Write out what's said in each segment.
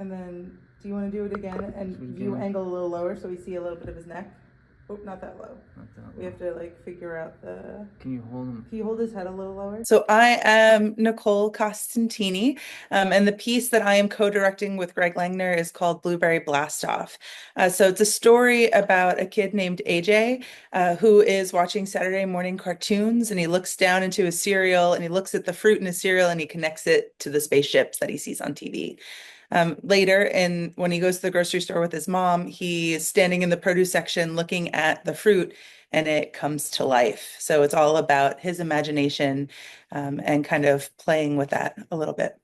And then, do you want to do it again and view Again. angle a little lower so we see a little bit of his neck? Oh, not that low. Not that We low. have to like figure out the. Can you hold him? Can you hold his head a little lower? So I am Nicole Constantini, and the piece that I am co-directing with Greg Langner is called Blueberry Blastoff. So it's a story about a kid named AJ who is watching Saturday morning cartoons, and he looks down into his cereal and he looks at the fruit in his cereal and he connects it to the spaceships that he sees on TV. Later, and when he goes to the grocery store with his mom, he is standing in the produce section looking at the fruit and it comes to life. So it's all about his imagination and kind of playing with that a little bit.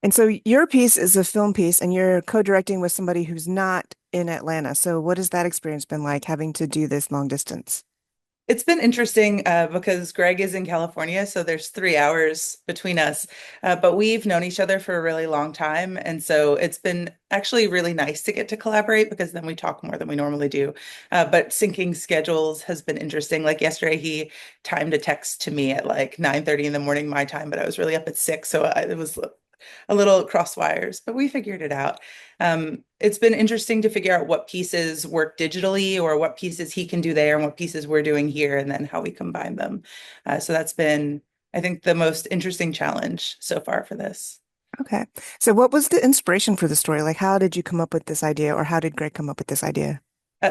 And so your piece is a film piece, and you're co-directing with somebody who's not in Atlanta. So what has that experience been like having to do this long distance? It's been interesting because Greg is in California, so there's 3 hours between us. But we've known each other for a really long time. And so it's been actually really nice to get to collaborate because then we talk more than we normally do. But syncing schedules has been interesting. Like yesterday, he timed a text to me at like 9:30 in the morning, my time, but I was really up at 6. So it was a little cross wires, but we figured it out. It's been interesting to figure out what pieces work digitally or what pieces he can do there and what pieces we're doing here and then how we combine them. So that's been, I think, the most interesting challenge so far for this. Okay. So what was the inspiration for the story? Like, how did you come up with this idea, or how did Greg come up with this idea?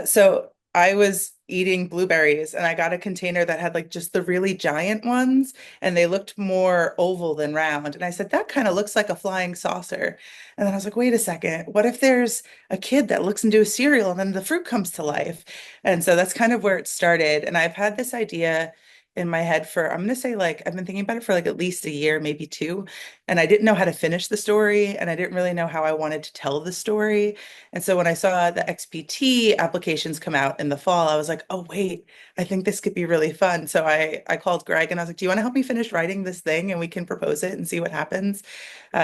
So I was eating blueberries and I got a container that had like just the really giant ones and they looked more oval than round. And I said, that kind of looks like a flying saucer. And then I was like, wait a second, what if there's a kid that looks into a cereal and then the fruit comes to life? And so that's kind of where it started. And I've had this idea in my head for, I'm going to say like, I've been thinking about it for like at least a year, maybe two. And I didn't know how to finish the story and I didn't really know how I wanted to tell the story. And so when I saw the XPT applications come out in the fall, I was like, oh, wait, I think this could be really fun. So I called Greg and I was like, do you want to help me finish writing this thing and we can propose it and see what happens?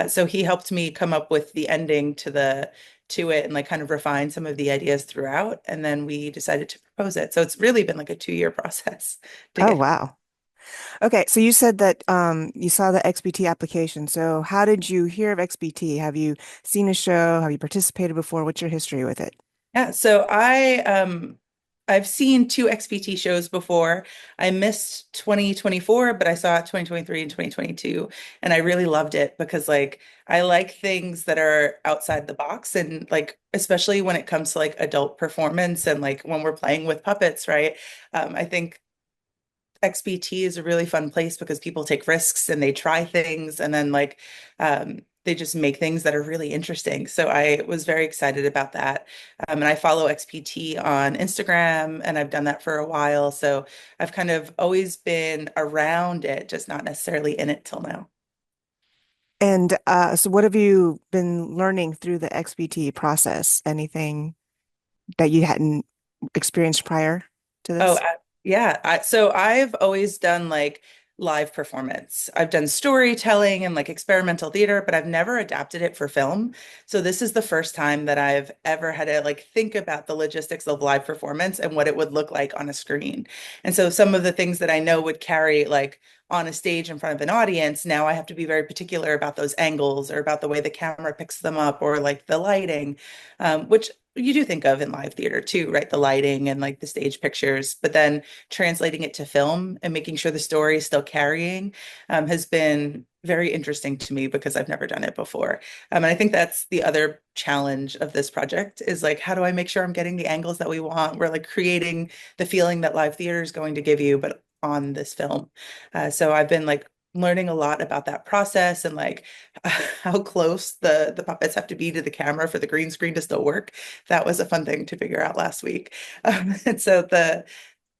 So he helped me come up with the ending to it and like kind of refine some of the ideas throughout. And then we decided to propose it. So it's really been like a 2 year process to Oh, get. wow. Okay, so you said that you saw the XPT application. So how did you hear of XPT? Have you seen a show? Have you participated before? What's your history with it? Yeah, so I've seen two XPT shows before. I missed 2024, but I saw 2023 and 2022 and I really loved it because like I like things that are outside the box and like especially when it comes to like adult performance and like when we're playing with puppets, right? I think XBT is a really fun place because people take risks and they try things and then like they just make things that are really interesting. So I was very excited about that. And I follow XPT on Instagram and I've done that for a while. So I've kind of always been around it, just not necessarily in it till now. And so what have you been learning through the XPT process? Anything that you hadn't experienced prior to Oh, this? yeah. So I've always done like live performance. I've done storytelling and like experimental theater, but I've never adapted it for film. So this is the first time that I've ever had to like think about the logistics of live performance and what it would look like on a screen. And so some of the things that I know would carry like on a stage in front of an audience, now I have to be very particular about those angles or about the way the camera picks them up or like the lighting, which you do think of in live theater too, right? The lighting and like the stage pictures, but then translating it to film and making sure the story is still carrying has been very interesting to me because I've never done it before. And I think that's the other challenge of this project is like, how do I make sure I'm getting the angles that we want? We're like creating the feeling that live theater is going to give you, but on this film. So I've been like learning a lot about that process and like how close the puppets have to be to the camera for the green screen to still work. That was a fun thing to figure out last week. And so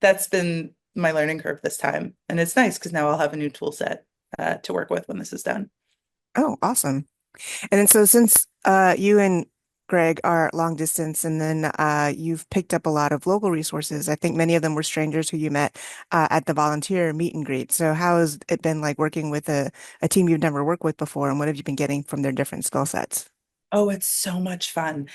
that's been my learning curve this time. And it's nice because now I'll have a new tool set to work with when this is done. Oh, awesome. And then so since you and Greg are long distance and then you've picked up a lot of local resources, I think many of them were strangers who you met at the volunteer meet and greet. So how has it been like working with a team you've never worked with before, and what have you been getting from their different skill sets? Oh, it's so much fun.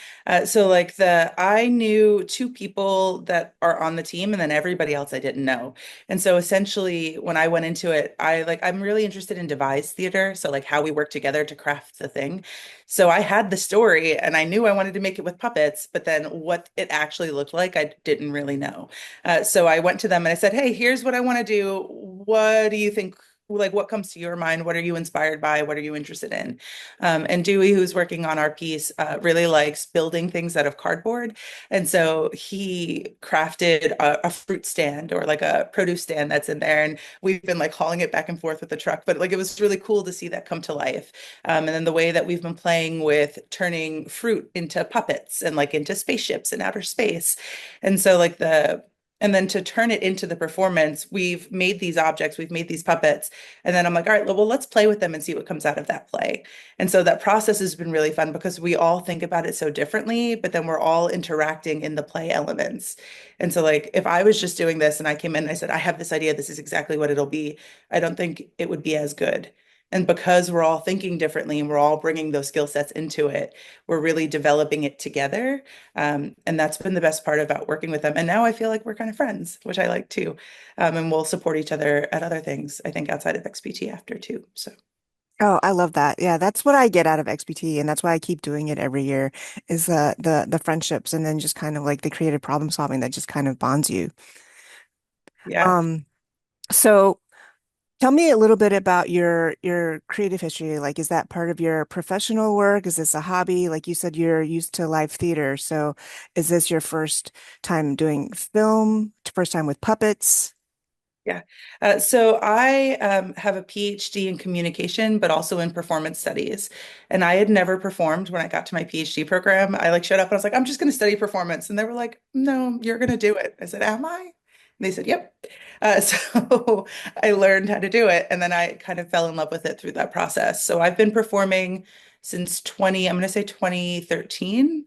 So like I knew two people that are on the team and then everybody else I didn't know. And so essentially when I went into it, I'm really interested in devised theater. So like how we work together to craft the thing. So I had the story and I knew I wanted to make it with puppets, but then what it actually looked like, I didn't really know. So I went to them and I said, "Hey, here's what I want to do. What do you think? Like what comes to your mind? What are you inspired by? What are you interested in?" And Dewey, who's working on our piece, really likes building things out of cardboard. And so he crafted a fruit stand or like a produce stand that's in there. And we've been like hauling it back and forth with the truck. But like it was really cool to see that come to life. And then the way that we've been playing with turning fruit into puppets and like into spaceships in outer space. And so and then to turn it into the performance, we've made these objects, we've made these puppets. And then I'm like, all right, well, let's play with them and see what comes out of that play. And so that process has been really fun because we all think about it so differently, but then we're all interacting in the play elements. And so, like, if I was just doing this and I came in and I said, I have this idea, this is exactly what it'll be, I don't think it would be as good. And because we're all thinking differently and we're all bringing those skill sets into it, we're really developing it together. And that's been the best part about working with them. And now I feel like we're kind of friends, which I like too. And we'll support each other at other things, I think, outside of XPT after too. So. Oh, I love that. Yeah, that's what I get out of XPT, and that's why I keep doing it every year is the friendships and then just kind of like the creative problem solving that just kind of bonds you. Yeah. Um, so tell me a little bit about your creative history. Like, is that part of your professional work? Is this a hobby? Like you said, you're used to live theater. So is this your first time doing film, first time with puppets? Yeah. So I have a PhD in communication, but also in performance studies. And I had never performed when I got to my PhD program. I like showed up and I was like, I'm just going to study performance. And they were like, no, you're going to do it. I said, am I? And they said, yep. So I learned how to do it. And then I kind of fell in love with it through that process. So I've been performing since I'm going to say 2013.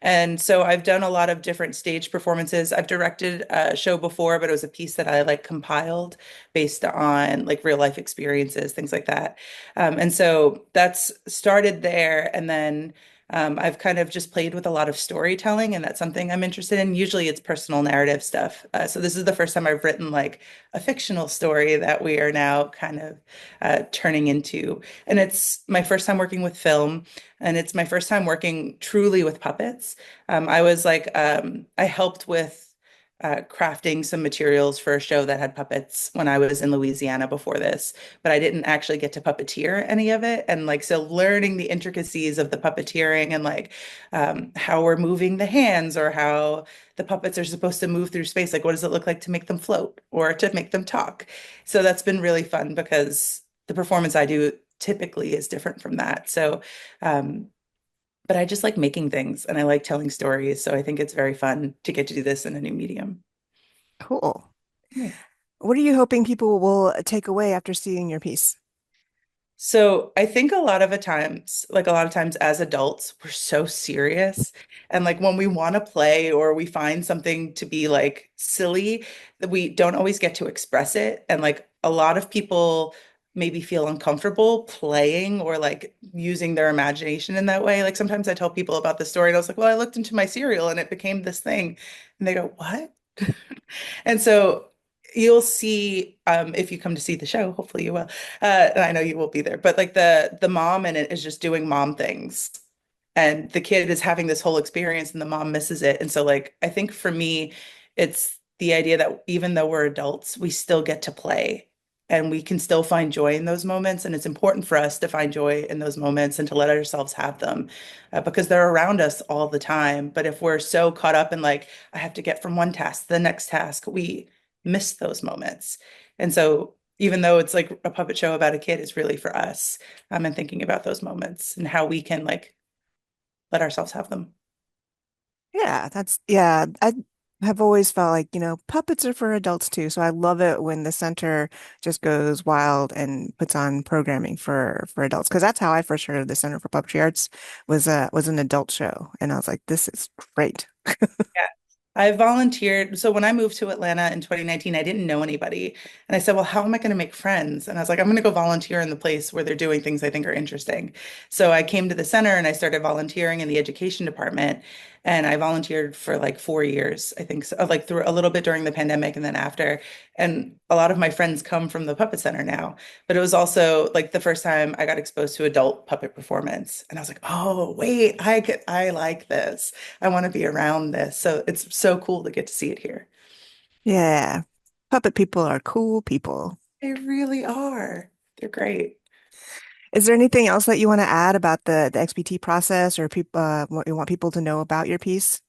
And so I've done a lot of different stage performances. I've directed a show before, but it was a piece that I like compiled based on like real life experiences, things like that. And so that's started there. And then I've kind of just played with a lot of storytelling, and that's something I'm interested in. Usually it's personal narrative stuff. So this is the first time I've written like a fictional story that we are now kind of turning into. And it's my first time working with film, and it's my first time working truly with puppets. I helped with crafting some materials for a show that had puppets when I was in Louisiana before this, but I didn't actually get to puppeteer any of it. And like, so learning the intricacies of the puppeteering and like how we're moving the hands or how the puppets are supposed to move through space. Like, what does it look like to make them float or to make them talk? So that's been really fun because the performance I do typically is different from that. Um, but I just like making things and I like telling stories. So I think it's very fun to get to do this in a new medium. Cool. Yeah. What are you hoping people will take away after seeing your piece? So I think a lot of times as adults, we're so serious. And like when we want to play or we find something to be like silly, that we don't always get to express it. And like a lot of people maybe feel uncomfortable playing or like using their imagination in that way. Like sometimes I tell people about the story and I was like, well, I looked into my cereal and it became this thing. And they go, what? And so you'll see if you come to see the show, hopefully you will. And I know you will be there, but like the mom in it is just doing mom things. And the kid is having this whole experience and the mom misses it. And so like I think for me, it's the idea that even though we're adults, we still get to play and we can still find joy in those moments. And it's important for us to find joy in those moments and to let ourselves have them because they're around us all the time. But if we're so caught up in like, I have to get from one task to the next task, we miss those moments. And so even though it's like a puppet show about a kid, it's really for us and thinking about those moments and how we can like let ourselves have them. Yeah. I have always felt like, puppets are for adults too. So I love it when the center just goes wild and puts on programming for adults. Because that's how I first heard of the Center for Puppetry Arts was an adult show. And I was like, this is great. I volunteered. So when I moved to Atlanta in 2019, I didn't know anybody. And I said, well, how am I going to make friends? And I was like, I'm going to go volunteer in the place where they're doing things I think are interesting. So I came to the center and I started volunteering in the education department. And I volunteered for like 4 years, I think, so, like through a little bit during the pandemic and then after. And a lot of my friends come from the puppet center now. But it was also like the first time I got exposed to adult puppet performance. And I was like, oh, wait, I like this. I want to be around this. So it's so cool to get to see it here. Yeah. Puppet people are cool people. They really are. They're great. Is there anything else that you want to add about the XPT process or people what you want people to know about your piece?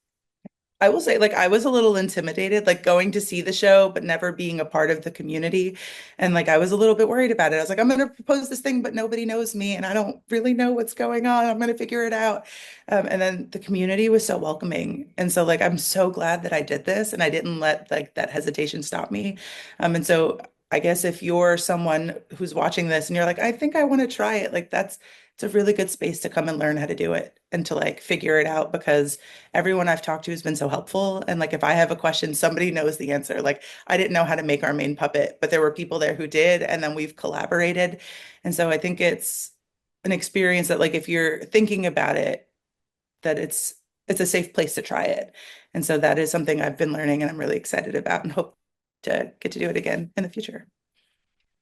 I will say, like, I was a little intimidated, like going to see the show, but never being a part of the community. And like, I was a little bit worried about it. I was like, I'm going to propose this thing, but nobody knows me, and I don't really know what's going on. I'm going to figure it out. And then the community was so welcoming. And so, like, I'm so glad that I did this and I didn't let like that hesitation stop me. And so, I guess if you're someone who's watching this and you're like, I think I want to try it, like, it's a really good space to come and learn how to do it and to like figure it out because everyone I've talked to has been so helpful. And like if I have a question, somebody knows the answer. Like I didn't know how to make our main puppet, but there were people there who did, and then we've collaborated. And so I think it's an experience that like if you're thinking about it, that it's a safe place to try it. And so that is something I've been learning and I'm really excited about and hope to get to do it again in the future.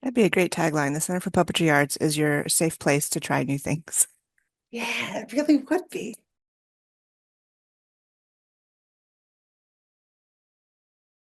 That'd be a great tagline. The Center for Puppetry Arts is your safe place to try new things. Yeah, it really would be.